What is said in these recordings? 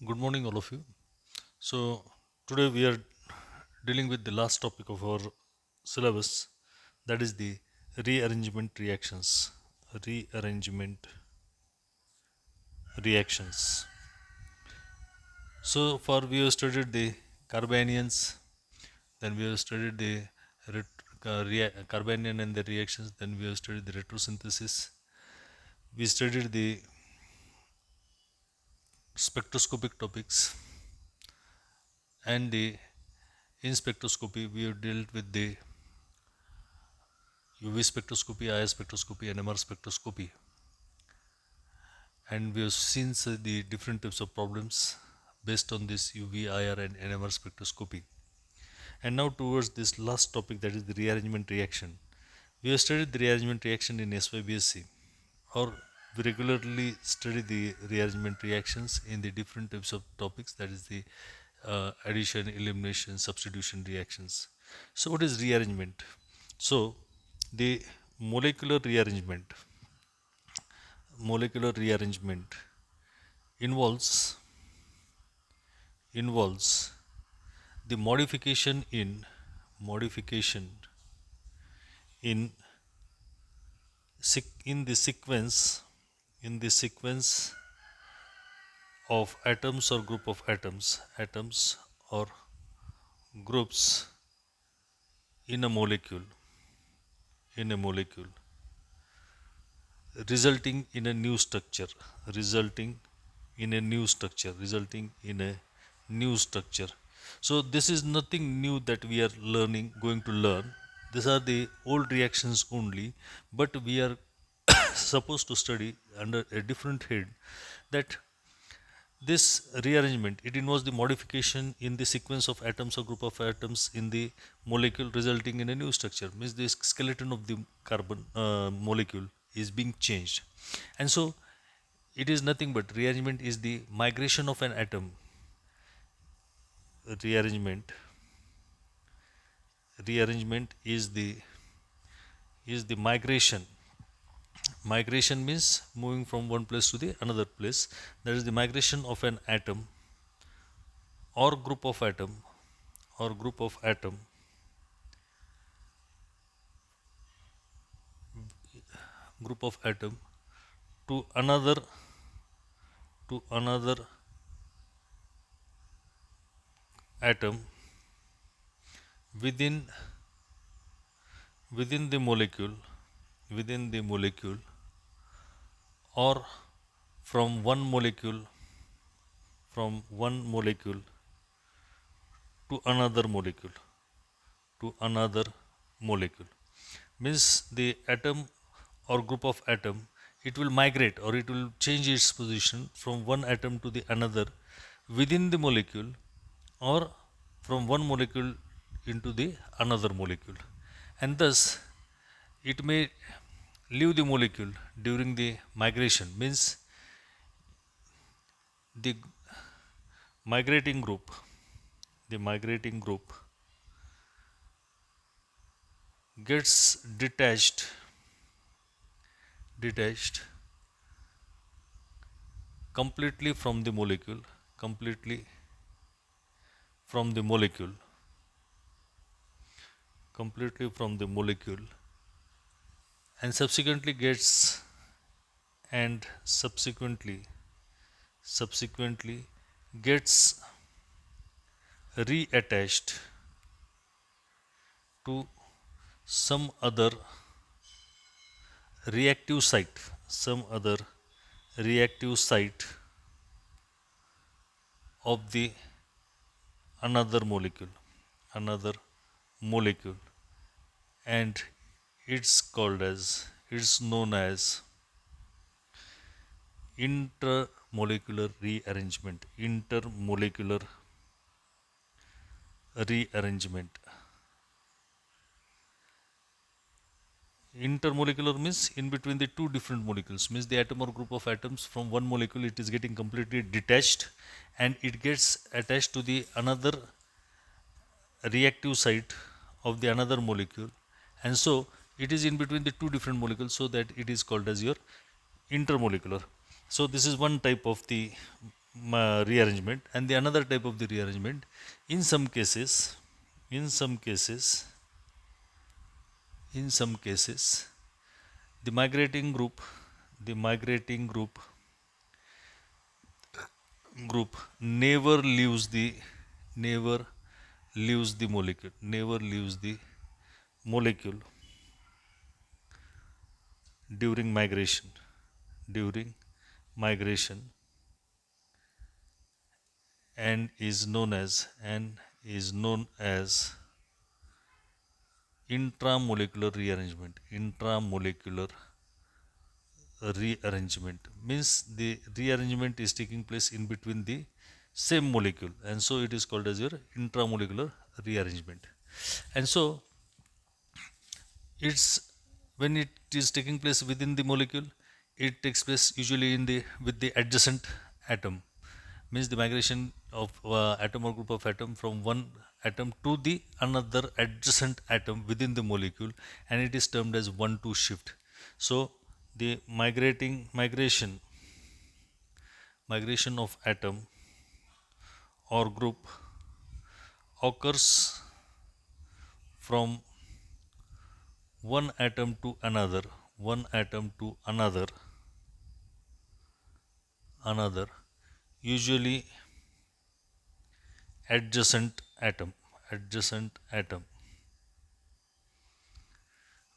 Good morning, all of you. So, today we are dealing with the last topic of our syllabus, that is the rearrangement reactions. Rearrangement reactions. So, far we have studied the Carbanians, then we have studied the Carbanian and the reactions, then we have studied the retrosynthesis. We studied the spectroscopic topics, and in spectroscopy we have dealt with the UV spectroscopy, IR spectroscopy, and MR spectroscopy. And we have seen the different types of problems based on this UV, IR, and NMR spectroscopy. And now towards this last topic, that is the rearrangement reaction. We have studied the rearrangement reaction in SYBSc, or we regularly study the rearrangement reactions in the different types of topics, that is the addition, elimination, substitution reactions. So what is rearrangement? So the molecular rearrangement molecular rearrangement involves involves the modification in in the sequence of atoms or group of atoms or groups in a molecule resulting in a new structure resulting in a new structure resulting in a new structure. So this is nothing new that we are going to learn. These are the old reactions only, but we are supposed to study under a different head that this rearrangement, it involves the modification in the sequence of atoms or group of atoms in the molecule resulting in a new structure. Means the skeleton of the carbon molecule is being changed. And so it is nothing but rearrangement is the migration of an atom. Rearrangement rearrangement is the migration means moving from one place to the another place. That is the migration of an atom or group of atom group of atom to another atom within within the molecule within the molecule, or from one molecule from one molecule to another molecule. Means the atom or group of atom, it will migrate or it will change its position from one atom to the another within the molecule, or from one molecule into the another molecule. And thus it may leave the molecule during the migration. Means the migrating group the migrating group gets detached completely from the from the molecule molecule, and subsequently gets reattached to some other reactive site some other reactive site of the another molecule, and it's known as intermolecular rearrangement. Intermolecular means in between the two different molecules. Means the atom or group of atoms from one molecule, it is getting completely detached and it gets attached to the another reactive site of the another molecule, and so it is in between the two different molecules, so that it is called as your intermolecular. So this is one type of the rearrangement, and the another type of the rearrangement, in some cases, in some cases, in some cases, the migrating group, the migrating group never leaves the molecule, never leaves the molecule during migration, during migration, and is known as intramolecular rearrangement. Intramolecular rearrangement means the rearrangement is taking place in between the same molecule, and so it is called as your intramolecular rearrangement. And so it's when it is taking place within the molecule, it takes place usually in the with the adjacent atom, means the migration of atom or group of atom from one atom to the another adjacent atom within the molecule, and it is termed as 1-2 shift. So the migration of atom or group occurs from one atom to another, one atom to another, usually adjacent atom, adjacent atom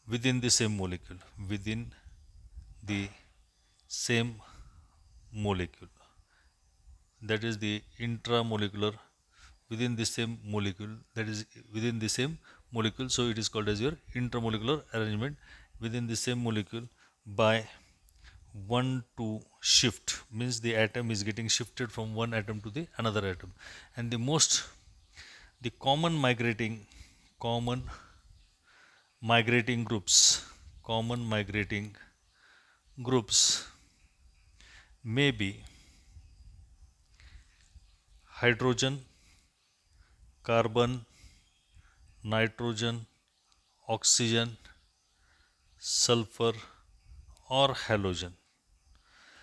within the same molecule, within the same molecule. That is the intramolecular, within the same molecule, that is within the same molecule. So it is called as your intramolecular arrangement within the same molecule by 1-2 shift, means the atom is getting shifted from one atom to the another atom. And the common migrating groups, common migrating groups may be hydrogen, carbon, nitrogen, oxygen, sulfur, or halogen.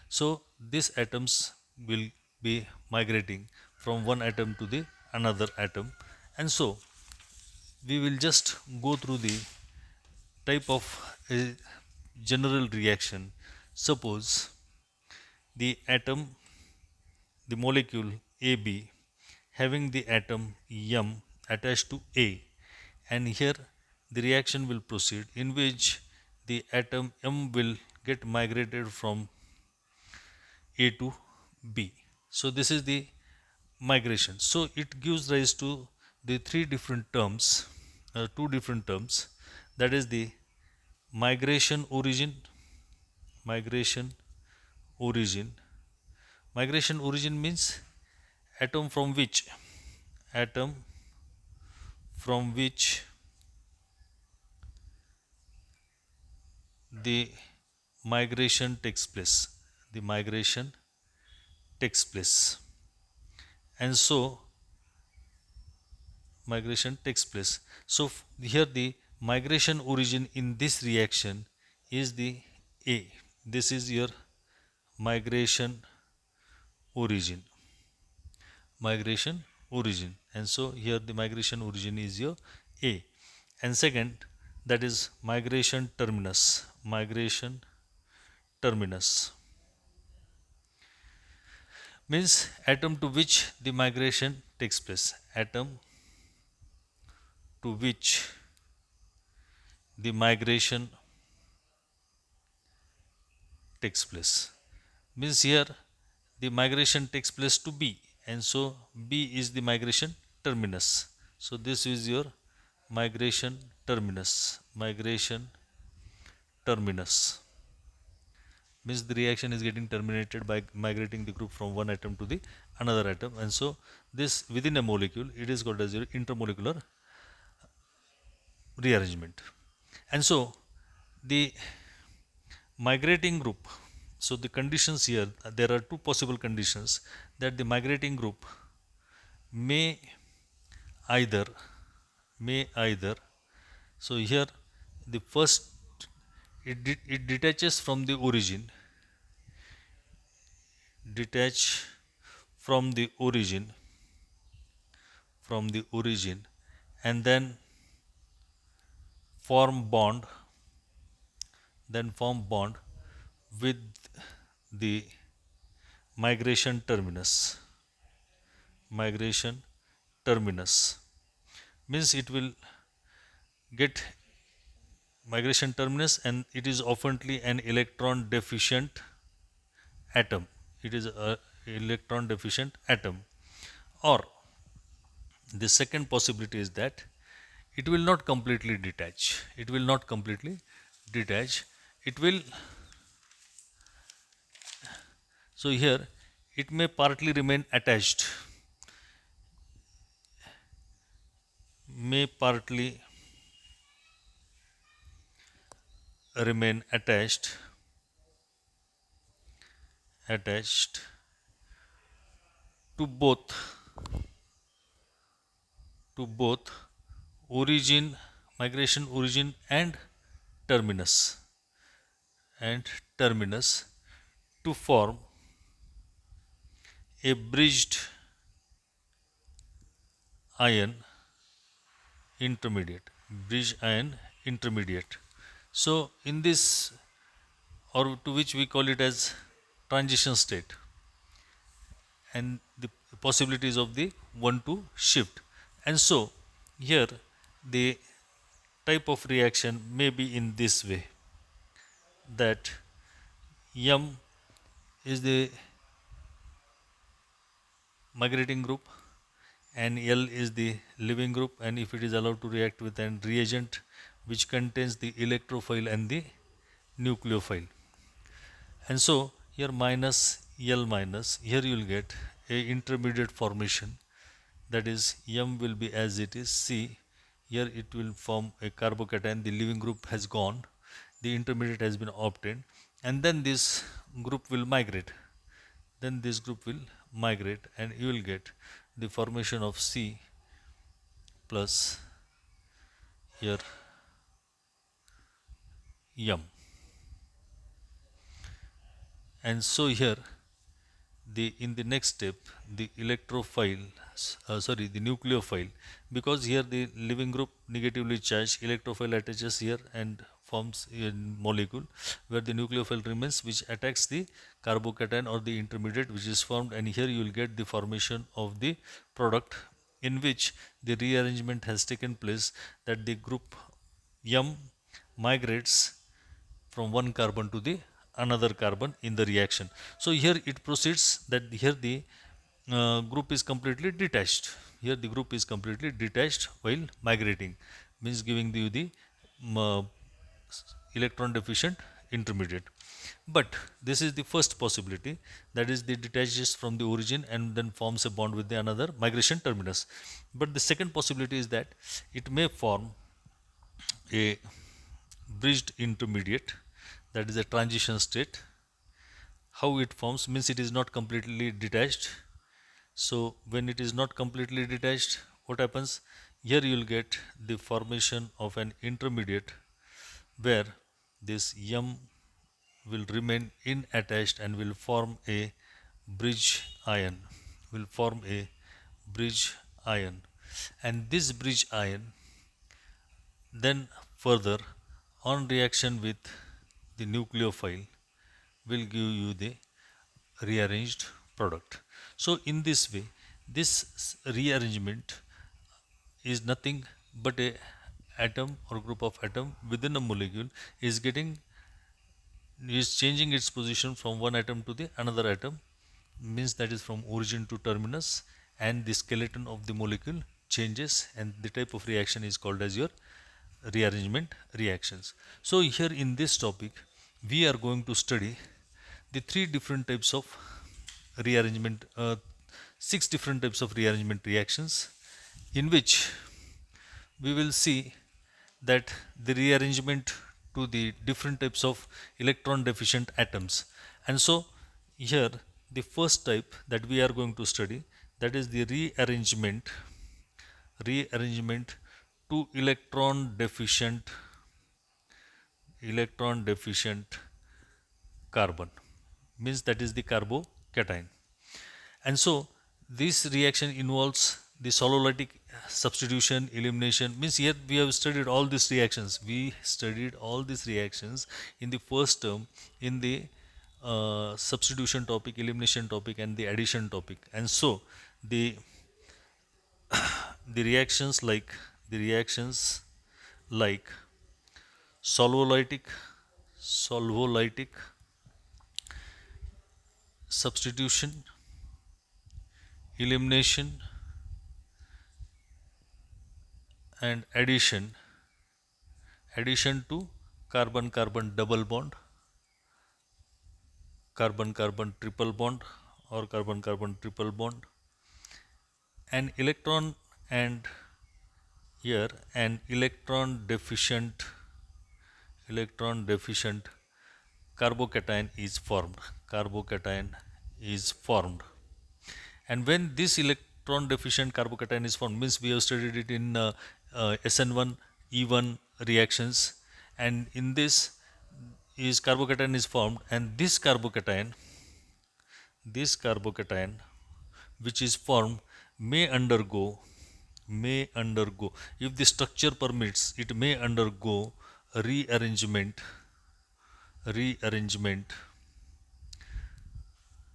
So these atoms will be migrating from one atom to the another atom, and so we will just go through the type of a general reaction. Suppose the atom, the molecule AB having the atom M attached to A, and here the reaction will proceed in which the atom M will get migrated from A to B. So this is the migration. So it gives rise to the three different terms, two different terms, that is the migration origin, migration origin. Migration origin means atom from which, atom from which the migration takes place, the migration takes place, and so migration takes place. So here the migration origin in this reaction is the A. This is your migration origin, migration origin, and so here the migration origin is your A. And second, that is migration terminus, migration terminus means atom to which the migration takes place, atom to which the migration takes place, means here the migration takes place to B, and so B is the migration terminus. So this is your migration terminus, migration terminus means the reaction is getting terminated by migrating the group from one atom to the another atom, and so this within a molecule it is called as your intermolecular rearrangement. And so the migrating group, so the conditions here, there are two possible conditions, that the migrating group may either so here the first, it detaches from the origin, detach from the origin, and then form bond, with the migration terminus. Migration terminus means it will get migration terminus, and it is oftenly an electron deficient atom. It is a electron deficient atom. Or the second possibility is that it will not completely detach. It will not completely detach. It will, so here it may partly remain attached, may partly remain attached to both origin, migration origin, terminus and terminus to form a ion bridge ion intermediate. So in this, or to which we call it as transition state, and the possibilities of the 1-2 shift. And so here the type of reaction may be in this way, that M is the migrating group and L is the leaving group, and if it is allowed to react with an reagent which contains the electrophile and the nucleophile. And so here minus L minus, here you will get a intermediate formation, that is M will be as it is C. Here it will form a carbocation, the leaving group has gone, the intermediate has been obtained, and then this group will migrate. And you will get the formation of C plus here M. And so here in the next step, the electrophile, the nucleophile, because here the leaving group negatively charged, electrophile attaches here and forms a molecule, where the nucleophile remains, which attacks the carbocation or the intermediate which is formed, and here you will get the formation of the product, in which the rearrangement has taken place, that the group M migrates from one carbon to the another carbon in the reaction. So here it proceeds that here the group is completely detached. Here the group is completely detached while migrating, means giving you the electron deficient intermediate. But this is the first possibility, that is, the detaches from the origin and then forms a bond with the another migration terminus. But the second possibility is that it may form a bridged intermediate, that is a transition state. How it forms means it is not completely detached. So when it is not completely detached, what happens? Here you will get the formation of an intermediate, where this M will remain inattached and will form a bridge ion, and this bridge ion then further, on reaction with the nucleophile, will give you the rearranged product. So in this way, this rearrangement is nothing but a atom or group of atom within a molecule is changing its position from one atom to the another atom, means that is from origin to terminus, and the skeleton of the molecule changes, and the type of reaction is called as your rearrangement reactions. So here in this topic we are going to study the three different types of rearrangement, six different types of rearrangement reactions, in which we will see that the rearrangement to the different types of electron deficient atoms. And so here the first type that we are going to study, that is the rearrangement to electron deficient carbon, means that is the carbocation. And so This reaction involves the sololytic substitution, elimination. Means here we have studied all these reactions. We studied all these reactions in the first term, in the substitution topic, elimination topic, and the addition topic. And so the the reactions like the reactions like solvolytic, solvolytic substitution, elimination, and addition to carbon carbon double bond, carbon carbon triple bond, or carbon carbon triple bond, an electron, and here an electron deficient carbocation is formed. Carbocation is formed. And when this electron deficient carbocation is formed, means we have studied it in SN1 E1 reactions, and in this is carbocation is formed, and this carbocation which is formed may undergo, if the structure permits, it may undergo rearrangement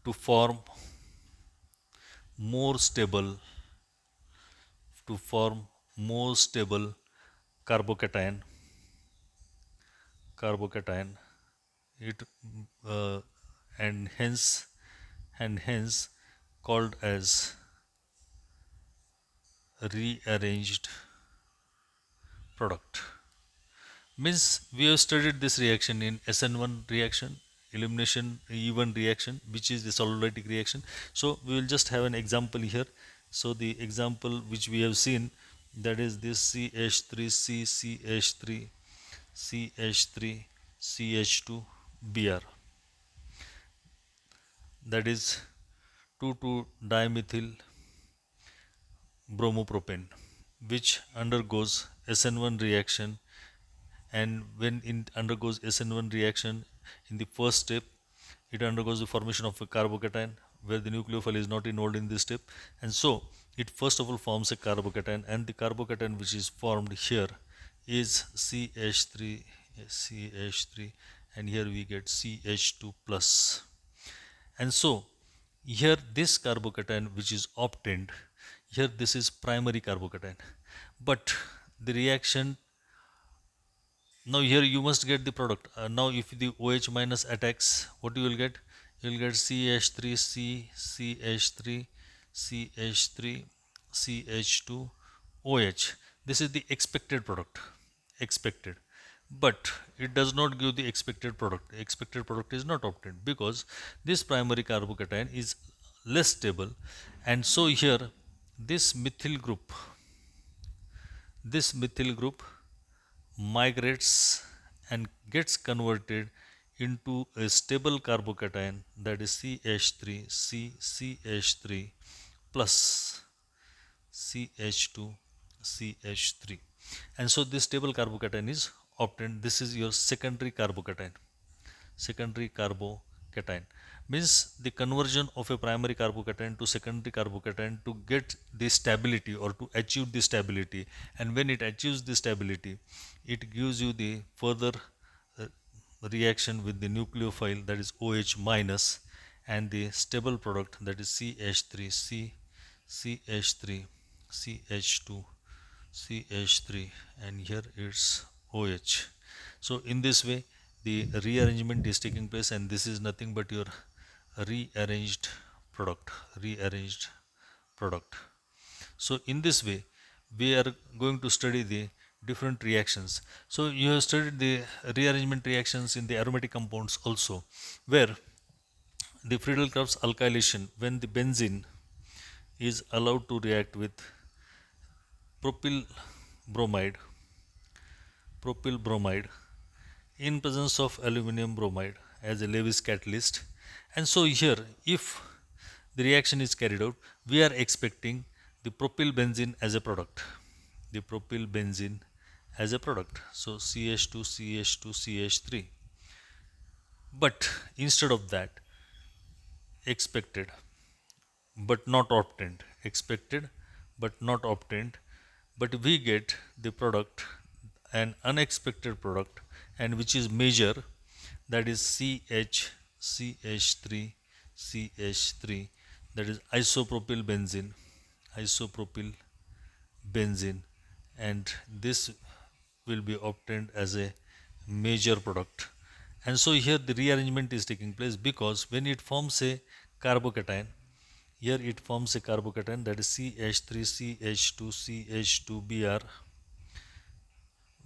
to form more stable to form more stable carbocation carbocation it uh, and hence called as rearranged product. Means we have studied this reaction in SN1 reaction, elimination E1 reaction, which is the sololytic reaction. So we will just have an example here. So the example which we have seen, that is this CH3C CH3 CH3 CH2 Br, that is 2,2 dimethyl bromopropane, which undergoes SN1 reaction. And when it undergoes SN1 reaction, in the first step it undergoes the formation of a carbocation where the nucleophile is not involved in this step, and so it first of all forms a carbocation, and the carbocation which is formed here is CH3, and here we get CH2 plus. And so here this carbocation which is obtained, here this is primary carbocation, but the reaction, now here you must get the product. Now if the OH minus attacks, what you will get? You will get CH3C, CH3, CH3, CH2, OH. This is the expected product. Expected. But it does not give the expected product. The expected product is not obtained because this primary carbocation is less stable, and so here this methyl group, this methyl group migrates and gets converted into a stable carbocation, that is CH3 CH3 plus CH2 CH3, and so this stable carbocation is obtained. This is your secondary carbocation. Secondary carbocation means the conversion of a primary carbocation to secondary carbocation to get the stability or to achieve the stability, and when it achieves the stability, it gives you the further uh, reaction with the nucleophile, that is OH minus, and the stable product, that is CH3C CH3 CH2 CH3, and here it's OH. So in this way the rearrangement is taking place, and this is nothing but your rearranged rearranged product. So in this way we are going to study the different reactions. So you have studied the rearrangement reactions in the aromatic compounds also, where the Friedel-Crafts alkylation, when the benzene is allowed to react with propyl bromide propyl bromide in presence of aluminum bromide as a Lewis catalyst. And so here, if the reaction is carried out, we are expecting the propyl benzene as a product. The propyl benzene as a product. So CH2, CH2, CH3. But instead of that, expected but not obtained, expected but not obtained, but we get the product, an unexpected product, and which is major, that is CH3, CH3, that is isopropyl benzene, and this will be obtained as a major product. And so here the rearrangement is taking place because when it forms a carbocation, here it forms a carbocation, that is CH3, CH2, CH2Br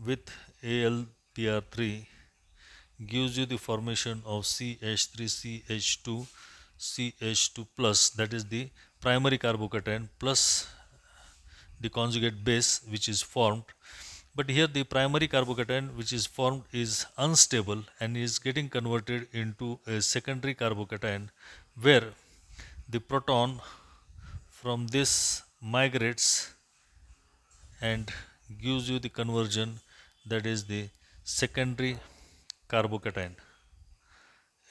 with AlBr3, gives you the formation of CH3, CH2, CH2 plus, that is the primary carbocation, plus the conjugate base which is formed. But here the primary carbocation which is formed is unstable and is getting converted into a secondary carbocation, where the proton from this migrates and gives you the conversion, that is the secondary carbocation.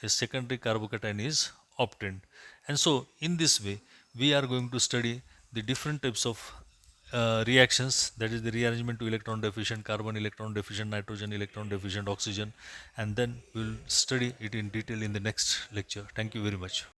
A secondary carbocation is obtained. And so in this way we are going to study the different types of reactions, that is the rearrangement to electron deficient carbon, electron deficient nitrogen, electron deficient oxygen, and then we'll study it in detail in the next lecture. Thank you very much.